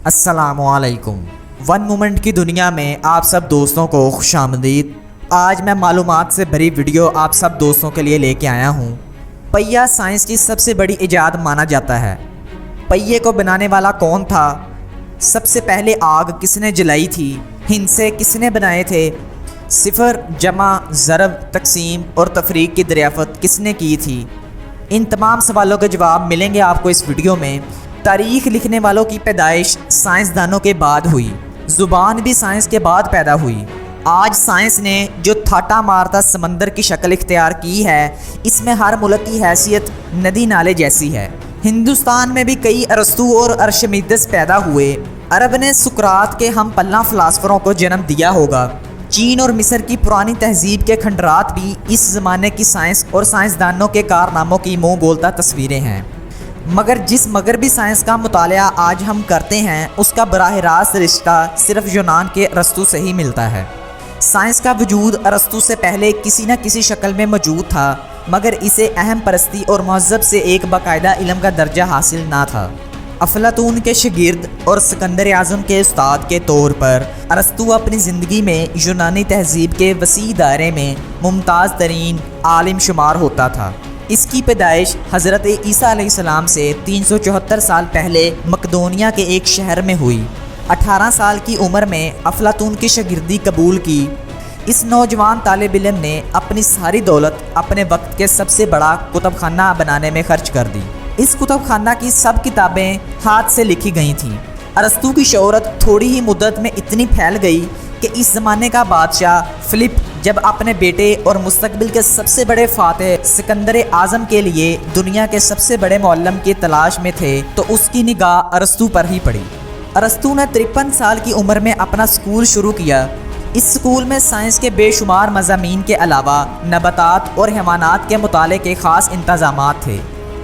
السلام علیکم۔ One moment کی دنیا میں آپ سب دوستوں کو خوش آمدید۔ آج میں معلومات سے بھری ویڈیو آپ سب دوستوں کے لیے لے کے آیا ہوں۔ پہیا سائنس کی سب سے بڑی ایجاد مانا جاتا ہے۔ پہیے کو بنانے والا کون تھا؟ سب سے پہلے آگ کس نے جلائی تھی؟ ہندسے کس نے بنائے تھے؟ صفر، جمع، ضرب، تقسیم اور تفریق کی دریافت کس نے کی تھی؟ ان تمام سوالوں کے جواب ملیں گے آپ کو اس ویڈیو میں۔ تاریخ لکھنے والوں کی پیدائش سائنسدانوں کے بعد ہوئی۔ زبان بھی سائنس کے بعد پیدا ہوئی۔ آج سائنس نے جو تھاٹا مارتا سمندر کی شکل اختیار کی ہے، اس میں ہر ملک کی حیثیت ندی نالے جیسی ہے۔ ہندوستان میں بھی کئی ارسطو اور ارشمیدس پیدا ہوئے۔ عرب نے سقراط کے ہم پلہ فلاسفروں کو جنم دیا ہوگا۔ چین اور مصر کی پرانی تہذیب کے کھنڈرات بھی اس زمانے کی سائنس اور سائنسدانوں کے کارناموں کی منہ بولتا تصویریں ہیں۔ مگر جس مغربی سائنس کا مطالعہ آج ہم کرتے ہیں، اس کا براہ راست رشتہ صرف یونان کے ارسطو سے ہی ملتا ہے۔ سائنس کا وجود ارسطو سے پہلے کسی نہ کسی شکل میں موجود تھا، مگر اسے اہم پرستی اور مہذب سے ایک باقاعدہ علم کا درجہ حاصل نہ تھا۔ افلاطون کے شاگرد اور سکندر اعظم کے استاد کے طور پر ارسطو اپنی زندگی میں یونانی تہذیب کے وسیع دائرے میں ممتاز ترین عالم شمار ہوتا تھا۔ اس کی پیدائش حضرت عیسیٰ علیہ السلام سے 374 سال پہلے مقدونیہ کے ایک شہر میں ہوئی۔ 18 سال کی عمر میں افلاطون کی شاگردی قبول کی۔ اس نوجوان طالب علم نے اپنی ساری دولت اپنے وقت کے سب سے بڑا کتب خانہ بنانے میں خرچ کر دی۔ اس کتب خانہ کی سب کتابیں ہاتھ سے لکھی گئی تھیں۔ ارسطو کی شہرت تھوڑی ہی مدت میں اتنی پھیل گئی کہ اس زمانے کا بادشاہ فلپ جب اپنے بیٹے اور مستقبل کے سب سے بڑے فاتح سکندر اعظم کے لیے دنیا کے سب سے بڑے معلم کی تلاش میں تھے، تو اس کی نگاہ ارسطو پر ہی پڑی۔ ارسطو نے 53 سال کی عمر میں اپنا سکول شروع کیا۔ اس سکول میں سائنس کے بے شمار مضامین کے علاوہ نباتات اور حیوانات کے مطالعے کے خاص انتظامات تھے۔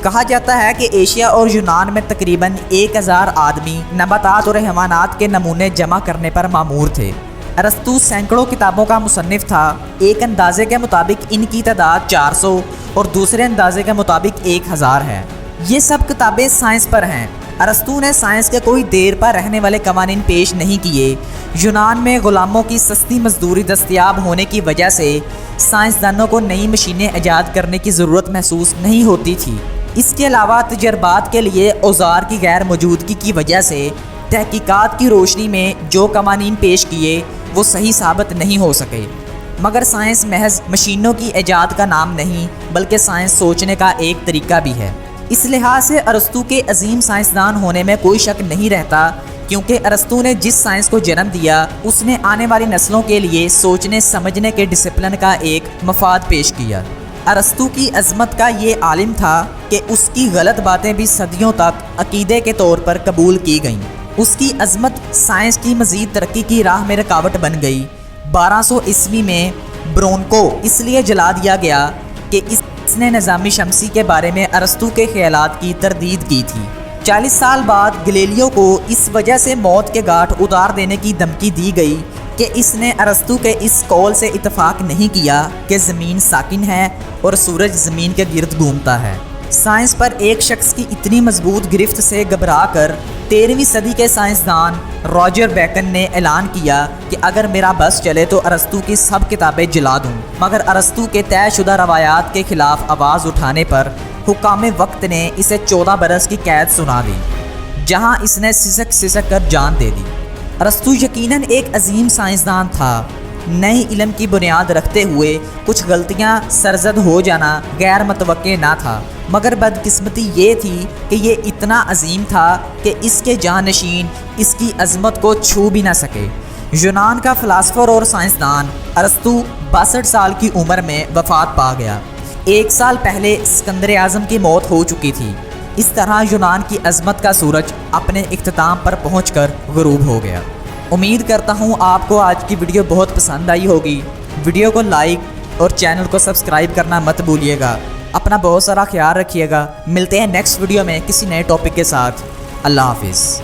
کہا جاتا ہے کہ ایشیا اور یونان میں تقریباً 1000 آدمی نباتات اور حیوانات کے نمونے جمع کرنے پر مامور تھے۔ ارسطو سینکڑوں کتابوں کا مصنف تھا۔ ایک اندازے کے مطابق ان کی تعداد 400 اور دوسرے اندازے کے مطابق 1000 ہے۔ یہ سب کتابیں سائنس پر ہیں۔ ارسطو نے سائنس کے کوئی دیر پر رہنے والے قوانین پیش نہیں کیے۔ یونان میں غلاموں کی سستی مزدوری دستیاب ہونے کی وجہ سے سائنسدانوں کو نئی مشینیں ایجاد کرنے کی ضرورت محسوس نہیں ہوتی تھی۔ اس کے علاوہ تجربات کے لیے اوزار کی غیر موجودگی کی وجہ سے تحقیقات کی روشنی میں جو قوانین پیش کیے وہ صحیح ثابت نہیں ہو سکے۔ مگر سائنس محض مشینوں کی ایجاد کا نام نہیں، بلکہ سائنس سوچنے کا ایک طریقہ بھی ہے۔ اس لحاظ سے ارسطو کے عظیم سائنسدان ہونے میں کوئی شک نہیں رہتا، کیونکہ ارسطو نے جس سائنس کو جنم دیا، اس نے آنے والی نسلوں کے لیے سوچنے سمجھنے کے ڈسپلن کا ایک مفاد پیش کیا۔ ارسطو کی عظمت کا یہ عالم تھا کہ اس کی غلط باتیں بھی صدیوں تک عقیدے کے طور پر قبول کی گئیں۔ اس کی عظمت سائنس کی مزید ترقی کی راہ میں رکاوٹ بن گئی۔ 1200 عیسوی میں برون کو اس لیے جلا دیا گیا کہ اس نے نظام شمسی کے بارے میں ارسطو کے خیالات کی تردید کی تھی۔ 40 سال بعد گلیلیو کو اس وجہ سے موت کے گھاٹ اتار دینے کی دھمکی دی گئی کہ اس نے ارسطو کے اس قول سے اتفاق نہیں کیا کہ زمین ساکن ہے اور سورج زمین کے گرد گھومتا ہے۔ سائنس پر ایک شخص کی اتنی مضبوط گرفت سے گھبرا کر 13ویں صدی کے سائنسدان راجر بیکن نے اعلان کیا کہ اگر میرا بس چلے تو ارسطو کی سب کتابیں جلا دوں۔ مگر ارسطو کے طے شدہ روایات کے خلاف آواز اٹھانے پر حکام وقت نے اسے 14 برس کی قید سنا دی، جہاں اس نے سسک کر جان دے دی۔ ارسطو یقیناً ایک عظیم سائنسدان تھا۔ نئی علم کی بنیاد رکھتے ہوئے کچھ غلطیاں سرزد ہو جانا غیر متوقع نہ تھا، مگر بدقسمتی یہ تھی کہ یہ اتنا عظیم تھا کہ اس کے جانشین اس کی عظمت کو چھو بھی نہ سکے۔ یونان کا فلاسفر اور سائنسدان ارسطو 62 سال کی عمر میں وفات پا گیا۔ 1 سال پہلے سکندر اعظم کی موت ہو چکی تھی۔ اس طرح یونان کی عظمت کا سورج اپنے اختتام پر پہنچ کر غروب ہو گیا۔ امید کرتا ہوں آپ کو آج کی ویڈیو بہت پسند آئی ہوگی۔ ویڈیو کو لائک اور چینل کو سبسکرائب کرنا مت بھولیے گا۔ اپنا بہت سارا خیال رکھیے گا۔ ملتے ہیں نیکسٹ ویڈیو میں کسی نئے ٹاپک کے ساتھ۔ اللہ حافظ۔